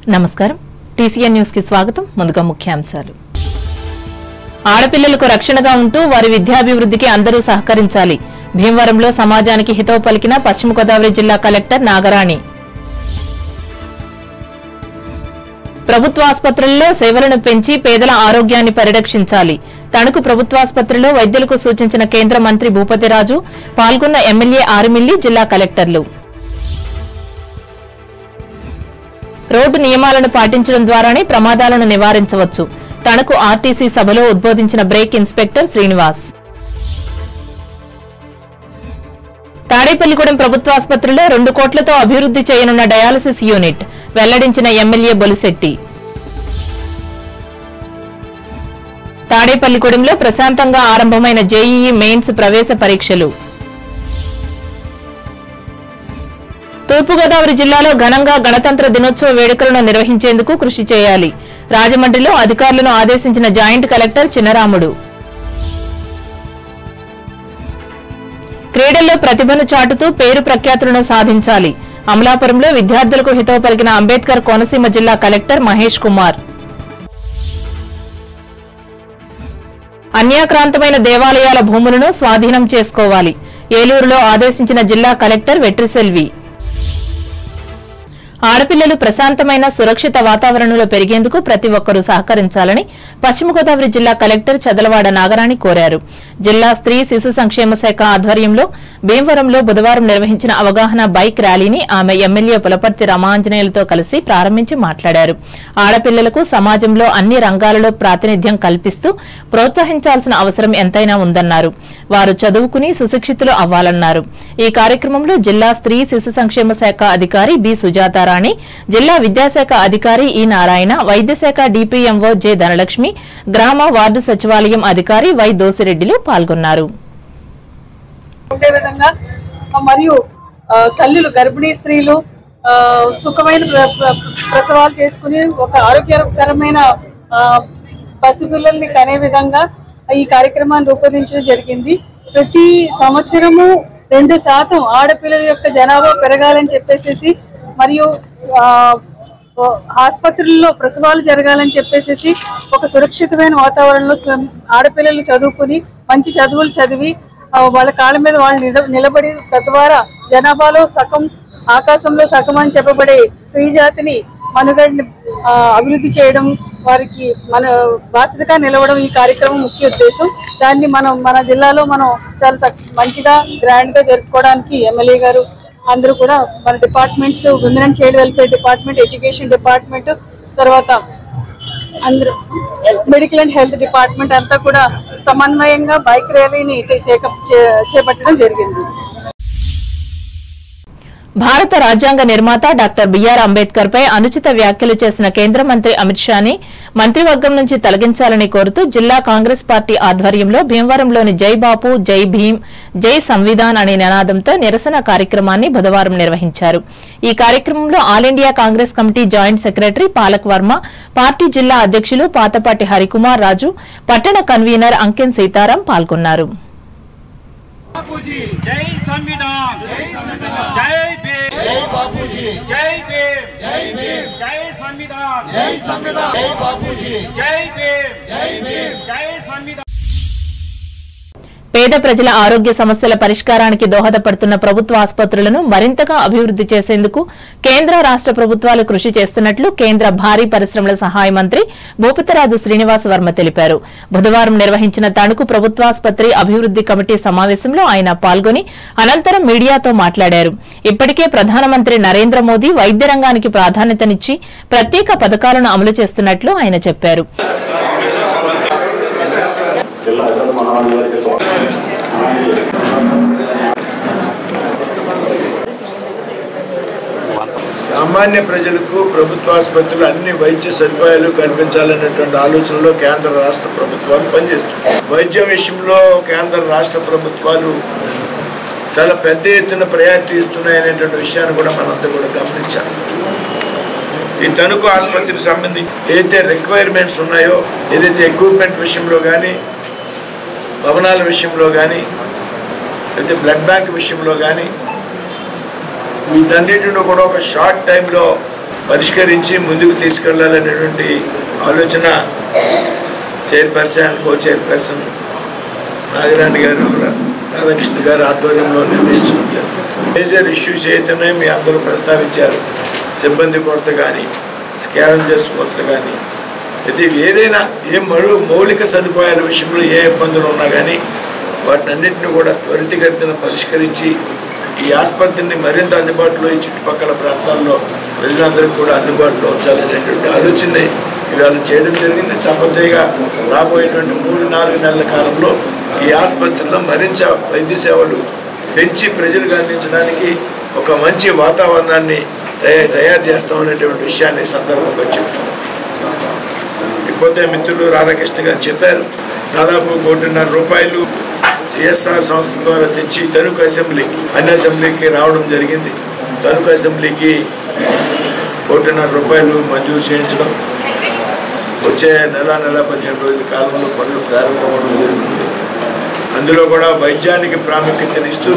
నమస్కారం TCN news కి స్వాగతం ముందుగా ముఖ్యాంశాలు ఆడపిల్లలకు రక్షణగా ఉంటూ వారి విద్యాభివృద్ధికి అందరూ సహకరించాలి భీమవరంలో సమాజానికి హితవు పలికిన పశ్చిమ గోదావరి జిల్లా కలెక్టర్ నాగరాణి ప్రభుత్వ ఆసుపత్రుల్లో సేవలను పెంచి పేదల ఆరోగ్యాన్ని పరిరక్షించాలి తణుకు ప్రభుత్వాసుపత్రిలో వైద్యులకు సూచించిన కేంద్ర మంత్రి భూపతిరాజు పాల్గొన్న ఎమ్మెల్యే ఆరుమిల్లి జిల్లా కలెక్టర్లు రోడ్డు నియమాలను పాటించడం ద్వారానే ప్రమాదాలను నివారించవచ్చు తణుకు ఆర్టీసీ సభలో ఉద్బోధించిన బ్రేక్ ఇన్స్పెక్టర్ శ్రీనివాస్ తాడేపల్లిగూడెం ప్రభుత్వాసుపత్రిలో 2 కోట్లతో అభివృద్ది చేయనున్న డయాలసిస్ యూనిట్ వెల్లడించిన ఎమ్మెల్యే బొలిశెట్టి తాడేపల్లిగూడెంలో ప్రశాంతంగా ఆరంభమైన జేఈఈ మెయిన్స్ ప్రవేశ పరీక్షలు తూర్పుగోదావరి జిల్లాలో ఘనంగా గణతంత్ర దినోత్సవ వేడుకలను నిర్వహించేందుకు కృషి చేయాలి రాజమండ్రిలో అధికారులను ఆదేశించిన జాయింట్ కలెక్టర్ చిన్నరాముడు క్రీడల్లో ప్రతిభను చాటుతూ పేరు ప్రఖ్యాతులను సాధించాలి అమలాపురంలో విద్యార్థులకు హితవు పలికిన అంబేద్కర్ కోనసీమ జిల్లా కలెక్టర్ మహేష్ కుమార్ అన్యాక్రాంతమైన దేవాలయాల భూములను స్వాధీనం చేసుకోవాలి ఏలూరులో ఆదేశించిన జిల్లా కలెక్టర్ వెట్రిసెల్వి ఆడపిల్లలు ప్రశాంతమైన సురక్షిత వాతావరణంలో పెరిగేందుకు ప్రతి ఒక్కరూ సహకరించాలని పశ్చిమ గోదావరి జిల్లా కలెక్టర్ చదలవాడ నాగరాణి కోరారు జిల్లా స్త్రీ శిశు సంక్షేమ శాఖ ఆధ్వర్యంలో భీమవరంలో బుధవారం నిర్వహించిన అవగాహన బైక్ ర్యాలీని ఆమె ఎమ్మెల్యే పులపర్తి రమాంజనేయులతో కలిసి ప్రారంభించి మాట్లాడారు ఆడపిల్లలకు సమాజంలో అన్ని రంగాలలో ప్రాతినిధ్యం కల్పిస్తూ ప్రోత్సహించాల్సిన అవసరం ఎంతైనా ఉందన్నారు వారు చదువుకుని సుశిక్షితులు అవ్వాలన్నారు ఈ కార్యక్రమంలో జిల్లా స్త్రీ శిశు సంక్షేమ శాఖ అధికారి బి సుజాత రాణి జిల్లా విద్యాశాఖ అధికారి ఈ నారాయణ వైద్యశాఖ డిపిఎంఓ జె ధనలక్ష్మి గ్రామ వార్డు సచివాలయం అధికారి వై దోసిరెడ్డిలు పాల్గొన్నారు మరియు తల్లులు గర్భిణీ స్త్రీలు సుఖమైన ప్రసవాలు చేసుకుని ఒక ఆరోగ్యకరమైన పసిపిల్లల్ని కనే విధంగా ఈ కార్యక్రమాన్ని రూపొందించడం జరిగింది ప్రతి సంవత్సరము 2% ఆడపిల్లల యొక్క జనాభా పెరగాలని చెప్పేసి మరియు ఆసుపత్రుల్లో ప్రసవాలు జరగాలని చెప్పేసి ఒక సురక్షితమైన వాతావరణంలో ఆడపిల్లలు చదువుకుని మంచి చదువులు చదివి వాళ్ళ కాళ్ళ మీద వాళ్ళు నిలబడి తద్వారా జనాభాలో సగం ఆకాశంలో సగం అని చెప్పబడే స్త్రీ జాతిని మనుగడని అభివృద్ధి చేయడం వారికి మన బాధ్యతగా నిలవడం ఈ కార్యక్రమం ముఖ్య ఉద్దేశం దాన్ని మన జిల్లాలో మనం చాలా మంచిగా గ్రాండ్ గా జరుపుకోవడానికి ఎమ్మెల్యే గారు అందరూ కూడా మన departments women and child welfare department education department తర్వాత అందరూ మెడికల్ అండ్ హెల్త్ డిపార్ట్మెంట్ అంతా కూడా సమన్వయంగా బైక్ ర్యాలీని చేపట్టడం జరిగింది భారత రాజ్యాంగ నిర్మాత డాక్టర్ బిఆర్ అంబేద్కర్ పై అనుచిత వ్యాఖ్యలు చేసిన కేంద్ర మంత్రి అమిత్ షాని మంత్రివర్గం నుంచి తొలగించాలని కోరుతూ జిల్లా కాంగ్రెస్ పార్టీ ఆధ్వర్యంలో భీమవరంలోని జై బాపు జై భీమ్ జై సంవిధాన్ అనే నినాదంతో నిరసన కార్యక్రమాన్ని బుధవారం నిర్వహించారు ఈ కార్యక్రమంలో all India Congress committee joint secretary palak Varma party జిల్లా అధ్యక్షులు పాతపాటి హరికుమార్ రాజు పట్టణ కన్వీనర్ అంకెన్ సీతారాం పాల్గొన్నారు जय संविधान जय भीम जय बापूजी जय भीम जय भीम जय संविधान जय बापूजी जय भीम जय संविधान పేద ప్రజల ఆరోగ్య సమస్యల పరిష్కారానికి దోహదపడుతున్న ప్రభుత్వ ఆసుపత్రులను మరింతగా అభివృద్ది చేసేందుకు కేంద్ర రాష్ట ప్రభుత్వాలు కృషి చేస్తున్నట్లు కేంద్ర భారీ పరిశ్రమల సహాయ మంత్రి భూపతిరాజు శ్రీనివాస్ వర్మ తెలిపారు బుధవారం నిర్వహించిన తణుకు ప్రభుత్వాసుపత్రి అభివృద్ది కమిటీ సమావేశంలో ఆయన పాల్గొని అనంతరం మీడియాతో మాట్లాడారు ఇప్పటికే ప్రధానమంత్రి నరేంద్ర మోదీ వైద్య రంగానికి ప్రాధాన్యతనిచ్చి ప్రత్యేక పథకాలను అమలు చేస్తున్నట్లు ఆయన చెప్పారు సామాన్య ప్రజలకు ప్రభుత్వ ఆసుపత్రులు అన్ని వైద్య సదుపాయాలు కల్పించాలనేటువంటి ఆలోచనలో కేంద్ర రాష్ట్ర ప్రభుత్వాలు పనిచేస్తుంది వైద్యం విషయంలో కేంద్ర రాష్ట్ర ప్రభుత్వాలు చాలా పెద్ద ఎత్తున ప్రయారిటీ ఇస్తున్నాయనేటువంటి విషయాన్ని కూడా మనంతా కూడా గమనించాలి ఈ తణుకు ఆసుపత్రికి సంబంధించి ఏదైతే రిక్వైర్మెంట్స్ ఉన్నాయో ఏదైతే ఎక్విప్మెంట్ విషయంలో కానీ భవనాల విషయంలో కానీ అయితే బ్లడ్ బ్యాంక్ విషయంలో కానీ వీటన్నిటిలో కూడా ఒక షార్ట్ టైంలో పరిష్కరించి ముందుకు తీసుకెళ్లాలనేటువంటి ఆలోచన చైర్పర్సన్ కో చైర్పర్సన్ నాగరాణి గారు రాధాకృష్ణ గారు ఆధ్వర్యంలో నిర్ణయించుకుంటారు. మేజర్ ఇష్యూస్ అయితే మీ అందరూ ప్రస్తావించారు. సిబ్బంది కొరత కానీ, స్కావెంజర్స్ కొరత కానీ, అయితే ఏదైనా మౌలిక సదుపాయాల విషయంలో ఏ ఇబ్బందులు ఉన్నా కానీ వాటిని అన్నింటినీ కూడా త్వరితగతిన పరిష్కరించి ఈ ఆసుపత్రిని మరింత అందుబాటులో ఈ చుట్టుపక్కల ప్రాంతాల్లో ప్రజలందరికీ కూడా అందుబాటులో ఉంచాలనేటువంటి ఆలోచన ఇవాళ చేయడం జరిగింది. తప్పనిసరిగా రాబోయేటువంటి 3-4 నెలల కాలంలో ఈ ఆసుపత్రిలో మరింత వైద్య సేవలు పెంచి ప్రజలకు అందించడానికి ఒక మంచి వాతావరణాన్ని తయారు చేస్తామనేటువంటి విషయాన్ని సందర్భంగా చెప్తాం. ఇకపోతే మిత్రులు రాధాకృష్ణ గారు చెప్పారు, దాదాపు ₹1.5 సిఎస్ఆర్ సంస్థ ద్వారా తెచ్చి తణుకు అసెంబ్లీకి అన్ని అసెంబ్లీకి రావడం జరిగింది. తణుకు అసెంబ్లీకి ₹1.5 మంజూరు చేయించడం, వచ్చే నెల 15 రోజుల కాలంలో పనులు ప్రారంభమవడం జరుగుతుంది. అందులో కూడా వైద్యానికి ప్రాముఖ్యతనిస్తూ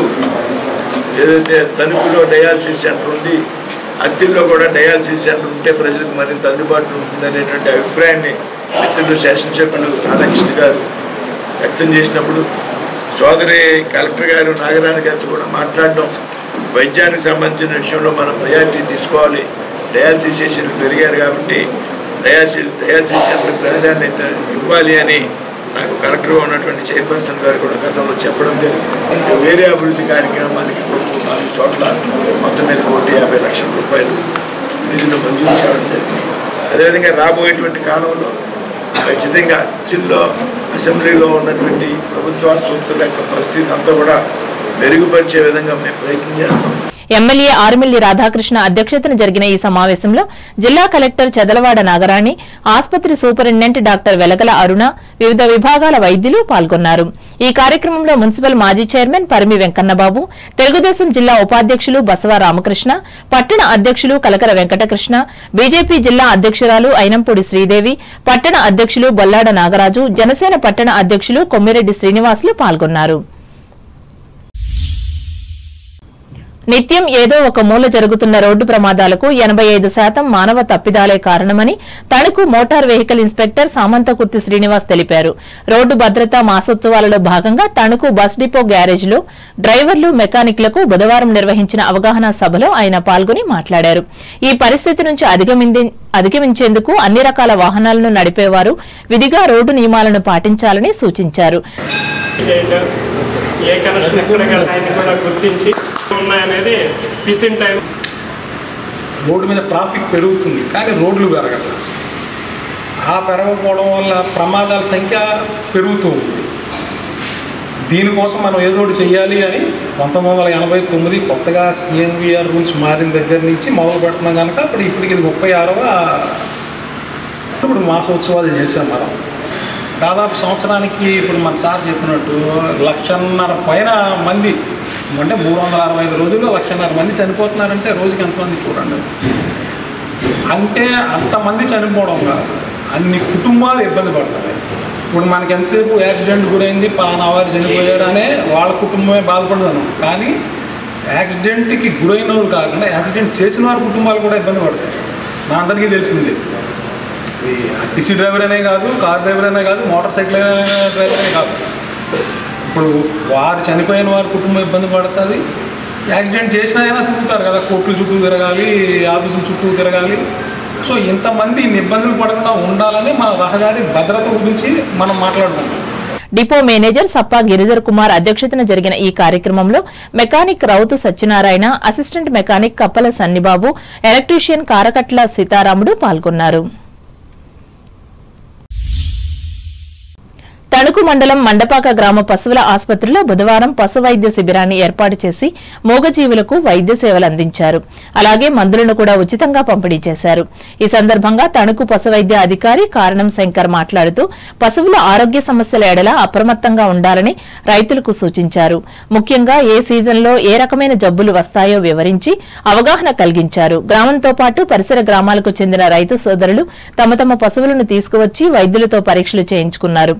ఏదైతే తణుకులో డయాలసిస్ సెంటర్ ఉంది, అత్తిల్లో కూడా డయాలసిస్ సెంటర్ ఉంటే ప్రజలకు మరింత అందుబాటులో ఉంటుందనేటువంటి అభిప్రాయాన్ని మిత్రులు శాసనసభ్యులు రాధాకృష్ణ గారు వ్యక్తం చేసినప్పుడు సోదరి కలెక్టర్ గారు నాగరాణి గారితో కూడా మాట్లాడడం, వైద్యానికి సంబంధించిన విషయంలో మనం ప్రయారిటీ తీసుకోవాలి, డయాలసిస్ పేషెంట్లు పెరిగారు కాబట్టి డయాలసిస్ సెంటర్ ప్రాధాన్యత ఇవ్వాలి అని నాకు కలెక్టర్గా ఉన్నటువంటి చైర్పర్సన్ గారు కూడా గతంలో చెప్పడం జరిగింది. వేరే అభివృద్ధి కార్యక్రమానికి 4 చోట్ల మొత్తం మీద ₹150 లక్షల నిధులు మంజూరు చేయడం జరిగింది. అదేవిధంగా రాబోయేటువంటి కాలంలో ఖచ్చితంగా జిల్లా అసెంబ్లీలో ఉన్నటువంటి ప్రభుత్వ ఆసుపత్రుల యొక్క పరిస్థితి అంతా కూడా మెరుగుపరిచే విధంగా మేము ప్రయత్నం చేస్తాం. ఎమ్మెల్యే ఆర్మిల్లి రాధాకృష్ణ అధ్యక్షతన జరిగిన ఈ సమావేశంలో జిల్లా కలెక్టర్ చదలవాడ నాగరాణి, ఆసుపత్రి సూపరింటెండెంట్ డాక్టర్ వెలగల అరుణ, వివిధ విభాగాల వైద్యులు పాల్గొన్నారు. ఈ కార్యక్రమంలో మున్సిపల్ మాజీ చైర్మన్ పరిమి వెంకన్నబాబు, తెలుగుదేశం జిల్లా ఉపాధ్యక్షులు బసవ రామకృష్ణ, పట్టణ అధ్యక్షులు కలకర వెంకటకృష్ణ, బీజేపీ జిల్లా అధ్యక్షురాలు అయినంపూడి శ్రీదేవి, పట్టణ అధ్యక్షులు బొల్లాడ నాగరాజు, జనసేన పట్టణ అధ్యక్షులు కొమ్మిరెడ్డి శ్రీనివాసులు పాల్గొన్నారు. నిత్యం ఏదో ఒక మూల జరుగుతున్న రోడ్డు ప్రమాదాలకు 85% మానవ తప్పిదాలే కారణమని Tanuku motor vehicle inspector Samanthakurthi Srinivas తెలిపారు. రోడ్డు భద్రతా మాసోత్సవాలలో భాగంగా తణుకు బస్ డిపో గ్యారేజ్లో డ్రైవర్లు, మెకానిక్లకు బుధవారం నిర్వహించిన అవగాహన సభలో ఆయన పాల్గొని మాట్లాడారు. ఈ పరిస్థితి నుంచి అధిగమించేందుకు అన్ని రకాల వాహనాలను నడిపేవారు విధిగా రోడ్డు నియమాలను పాటించాలని సూచించారు. ఏ కనెక్షన్ ఎక్కడ కూడా గుర్తించి ఉన్నాయనేది విత్ ఇన్ టైం. రోడ్డు మీద ట్రాఫిక్ పెరుగుతుంది కానీ రోడ్లు పెరగదు. ఆ పెరగకపోవడం వల్ల ప్రమాదాల సంఖ్య పెరుగుతూ ఉంది. దీనికోసం మనం ఏదో ఒకటి చెయ్యాలి అని 1989 కొత్తగా సిఎన్విఆర్ రూల్స్ మారిన దగ్గర నుంచి మొదలు పెడుతున్నాం కనుక ఇప్పటికి 36వ ఇప్పుడు మాసోత్సవాలు చేసాం మనం. దాదాపు సంవత్సరానికి ఇప్పుడు మన సార్ చెప్పినట్టు 1,50,000 పైన మంది, అంటే 365 రోజుల్లో 1,50,000 మంది చనిపోతున్నారంటే రోజుకి ఎంతమంది చూడండి. అంటే అంతమంది చనిపోవడం కాదు, అన్ని కుటుంబాలు ఇబ్బంది పడుతున్నాయి. ఇప్పుడు మనకి ఎంతసేపు యాక్సిడెంట్ గురైంది, పలానావారు చనిపోయాడు అనే వాళ్ళ కుటుంబమే బాధపడుతున్నాం. కానీ యాక్సిడెంట్కి గురైన వాళ్ళు కాకుండా యాక్సిడెంట్ చేసిన వారి కుటుంబాలు కూడా ఇబ్బంది పడతాయి. నా అందరికీ తెలిసింది. టీసీ డ్రైవర్ అనే కాదు, కార్ డ్రైవర్ అనే కాదు, మోటార్ సైకిల్ డ్రైవర్ అనే కాదు. ఇప్పుడు వారు చనిపోయిన వారి కుటుంబం ఇబ్బంది పడుతుంది. యాక్సిడెంట్ చేసినా అయినా తిరుగుతారు కదా, కోర్టుల చుట్టూ తిరగాలి, ఆఫీసుల చుట్టూ తిరగాలి. సో ఇంతమంది ఇన్ని ఇబ్బందులు పడకుండా ఉండాలని మన రహదారి భద్రత గురించి మనం మాట్లాడుకుంటాం. డిపో మేనేజర్ సప్పా గిరిధర్ కుమార్ అధ్యక్షతన జరిగిన ఈ కార్యక్రమంలో mechanic Routhu Satyanarayana, assistant mechanic Kappala Sannibabu, electrician కారకట్ల సీతారాముడు పాల్గొన్నారు. తణుకు మండలం మండపాక గ్రామ పశువుల ఆసుపత్రిలో బుధవారం పశు వైద్య శిబిరాన్ని ఏర్పాటు చేసి మూగజీవులకు వైద్య సేవలు అందించారు. అలాగే మందులను కూడా ఉచితంగా పంపిణీ చేశారు. ఈ సందర్భంగా తణుకు పశు వైద్య అధికారి కారణం శంకర్ మాట్లాడుతూ పశువుల ఆరోగ్య సమస్యల ఎడల అప్రమత్తంగా ఉండాలని రైతులకు సూచించారు. ముఖ్యంగా ఏ సీజన్లో ఏ రకమైన జబ్బులు వస్తాయో వివరించి అవగాహన కలిగించారు. గ్రామంతో పాటు పరిసర గ్రామాలకు చెందిన రైతు సోదరులు తమ తమ పశువులను తీసుకువచ్చి వైద్యులతో పరీక్షలు చేయించుకున్నారు.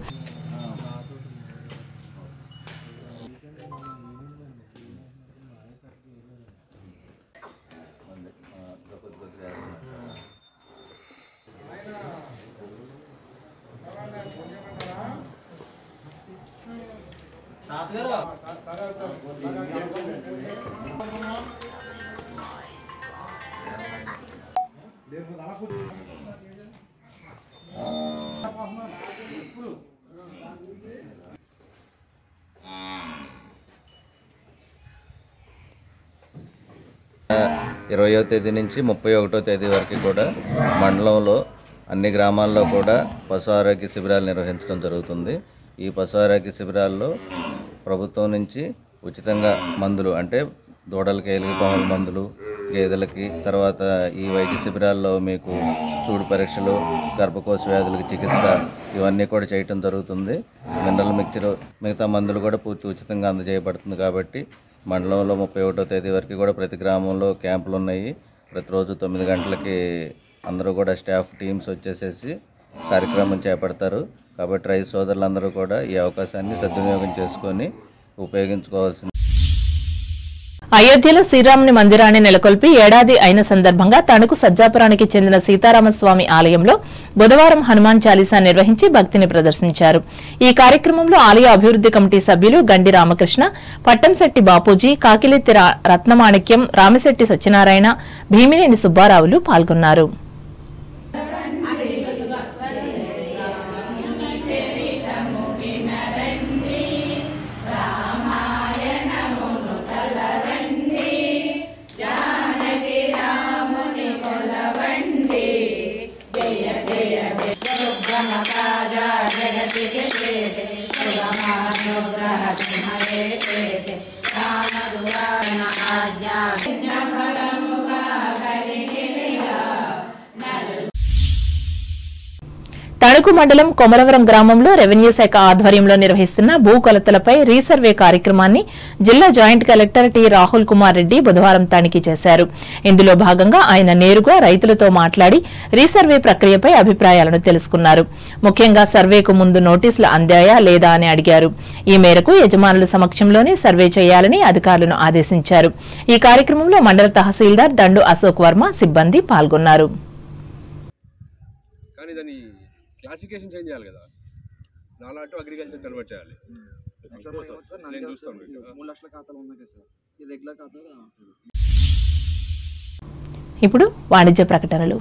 ఇరవయో తేదీ నుంచి 31వ తేదీ వరకు కూడా మండలంలో అన్ని గ్రామాల్లో కూడా పశు ఆరోగ్య శిబిరాలు నిర్వహించడం జరుగుతుంది. ఈ పశు ఆరోగ్య శిబిరాల్లో ప్రభుత్వం నుంచి ఉచితంగా మందులు అంటే దూడలకి ఎలుగుపాముల మందులు, గేదెలకి, తర్వాత ఈ వైద్య శిబిరాల్లో మీకు చూడు పరీక్షలు, గర్భకోశ వ్యాధులకి చికిత్స ఇవన్నీ కూడా చేయటం జరుగుతుంది. మినరల్ మిక్చర్ మిగతా మందులు కూడా పూర్తి ఉచితంగా అందజేయబడుతుంది. కాబట్టి మండలంలో 31వ తేదీ వరకు కూడా ప్రతి గ్రామంలో క్యాంపులు ఉన్నాయి. ప్రతిరోజు 9 గంటలకి అందరూ కూడా స్టాఫ్ టీమ్స్ వచ్చేసేసి కార్యక్రమం చేపడతారు. కాబట్టి రైతు సోదరులందరూ కూడా ఈ అవకాశాన్ని సద్వినియోగం చేసుకొని ఉపయోగించుకోవాల్సింది. అయోధ్యలో శ్రీరాముని మందిరాన్ని నెలకొల్పి ఏడాది అయిన సందర్భంగా తణుకు సజ్జాపురానికి చెందిన సీతారామస్వామి ఆలయంలో బుధవారం హనుమాన్ చాలీసా నిర్వహించి భక్తిని ప్రదర్శించారు. ఈ కార్యక్రమంలో ఆలయ అభివృద్ది కమిటీ సభ్యులు గండి రామకృష్ణ, పట్టంశెట్టి బాపూజీ, కాకిలెత్తి రత్నమాణిక్యం, రామిశెట్టి సత్యనారాయణ, భీమినేని సుబ్బారావులు పాల్గొన్నారు. తణుకు మండలం కొమరవరం గ్రామంలో రెవెన్యూ శాఖ ఆధ్వర్యంలో నిర్వహిస్తున్న భూ కొలతలపై రీసర్వే కార్యక్రమాన్ని జిల్లా joint collector T Rahul Kumar Reddy బుధవారం తనిఖీ చేశారు. ఇందులో భాగంగా ఆయన నేరుగా రైతులతో మాట్లాడి రీసర్వే ప్రక్రియపై అభిప్రాయాలను తెలుసుకున్నారు. ముఖ్యంగా సర్వేకు ముందు నోటీసులు అందాయా లేదా అని అడిగారు. ఈ మేరకు యజమానుల సమక్షంలోనే సర్వే చేయాలని అధికారులను ఆదేశించారు. ఈ కార్యక్రమంలో మండల తహసీల్దార్ దండు అశోక్ వర్మ, సిబ్బంది పాల్గొన్నారు. క్లాసిఫికేషన్ చేంజ్ చేయాలి కదా, నాలా టు అగ్రికల్చర్ కన్వర్ట్ చేయాలి. నేను చూస్తాను. 3 లక్షల ఖాతాలు ఉన్నాయి కదా సార్, ఈ రెగ్యులర్ ఖాతాలు. ఇప్పుడు వాణిజ్య ప్రకటనలు.